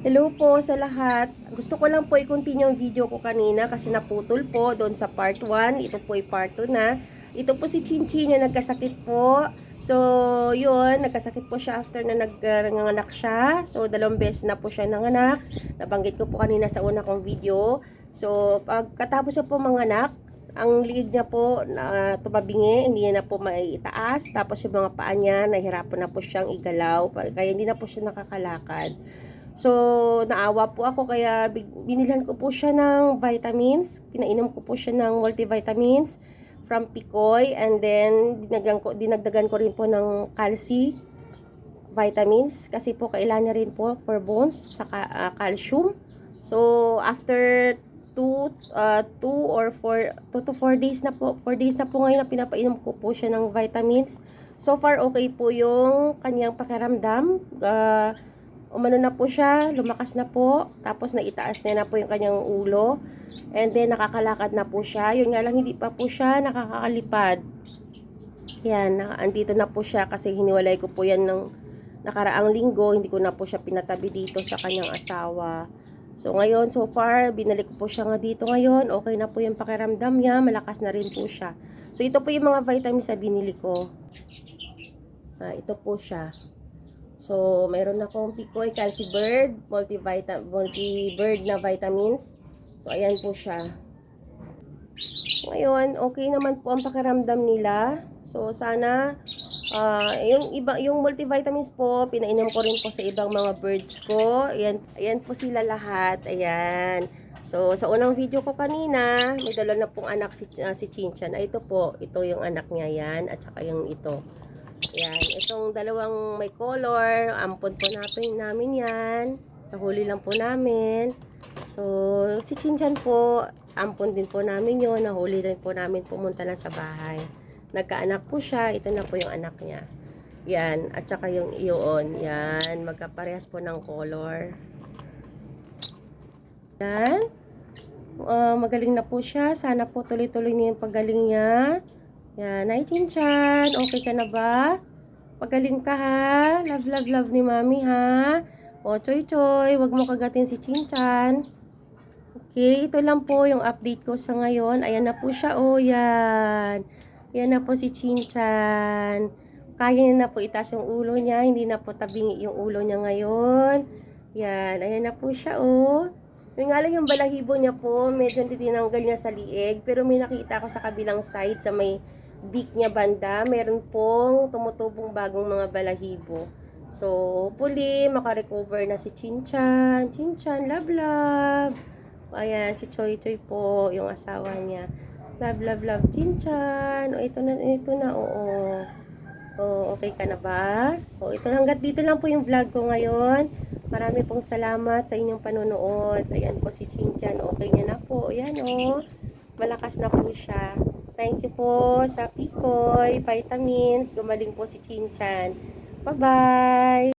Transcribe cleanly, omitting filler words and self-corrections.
Hello po sa lahat. Gusto ko lang po i-continue yung video ko kanina kasi naputol po doon sa part 1. Ito po ay part 2 na. Ito po si Chinchin yung nagkasakit po. So, yun, nagkasakit po siya after na nanganak siya. So, 2 beses na po siya nanganak. Nabanggit ko po kanina sa una kong video. So, pagkatapos siya po manganak, ang liig niya po na tumabingi, hindi niya na po maiitaas. Tapos yung mga paa niya, nahirapan na po siyang igalaw. Kaya hindi na po siya nakakalakad. So, naawa po ako kaya binilhan ko po siya ng vitamins. Pinainom ko po siya ng multivitamins from Picoy, and then dinagdagan ko rin po ng calcium vitamins kasi po kailangan niya rin po for bones saka calcium. So, after 2 to 4 days na po, 4 days na po ngayon na pinapainom ko po siya ng vitamins. So far, okay po yung kanyang pakiramdam. Umano na po siya, lumakas na po, tapos naitaas niya na po yung kanyang ulo, and then nakakalakad na po siya. Yun nga lang, hindi pa po siya nakakalipad. Yan, andito na po siya kasi hiniwalay ko po yan ng nakaraang linggo, hindi ko na po siya pinatabi dito sa kanyang asawa. So ngayon, so far, binalik ko po siya nga dito ngayon, okay na po yung pakiramdam niya, malakas na rin po siya. So ito po yung mga vitamins na binili ko. Ito po siya. So, meron akong Picoy Calci Bird, multi-bird na vitamins. So, ayan po siya. Ngayon, okay naman po ang pakiramdam nila. So, sana, yung multivitamins po, pinainom ko rin po sa ibang mga birds ko. Ayan po sila lahat. Ayan. So, sa unang video ko kanina, may dala na pong anak si Chinchan. Ito po, ito yung anak niya yan, at saka yung ito. Yan, itong dalawang may color, ampon po namin yan. Nahuli lang po namin. So, si Chinchan po, ampon din po namin yon. Nahuli rin po namin, pumunta lang sa bahay. Nagkaanak po siya, ito na po yung anak niya. Yan, at saka yung iyon. Yan, magkaparehas po ng color. Yan. Magaling na po siya. Sana po tuloy-tuloy niya yung paggaling niya. Yan, ay Chinchan, okay ka na ba? Pagaling ka ha? Love, love, love ni mami ha? O, Choy Choy, wag mo kagatin si Chinchan. Okay, ito lang po yung update ko sa ngayon. Ayan na po siya, oh, yan. Yan na po si Chinchan. Kaya niya na po itaas yung ulo niya, hindi na po tabingi yung ulo niya ngayon. Yan, ayan na po siya, oh. Yung nga lang yung balahibo niya po, medyo tinanggal niya sa liig, pero may nakita ako sa kabilang side, sa may beak niya banda, meron pong tumutubong bagong mga balahibo. So, hopefully, makarecover na si Chinchan. Chinchan, love, love. Ayan, si Choy Choy po, yung asawa niya. Love, love, love, Chinchan. O, ito na, oo. O, okay ka na ba? O, ito hanggat dito lang po yung vlog ko ngayon. Marami pong salamat sa inyong panonood. Ayan po si Chinchan. Okay niya na po. Ayan, o. Malakas na po siya. Thank you po sa Picoy Vitamins. Gumaling po si Chinchan. Bye-bye!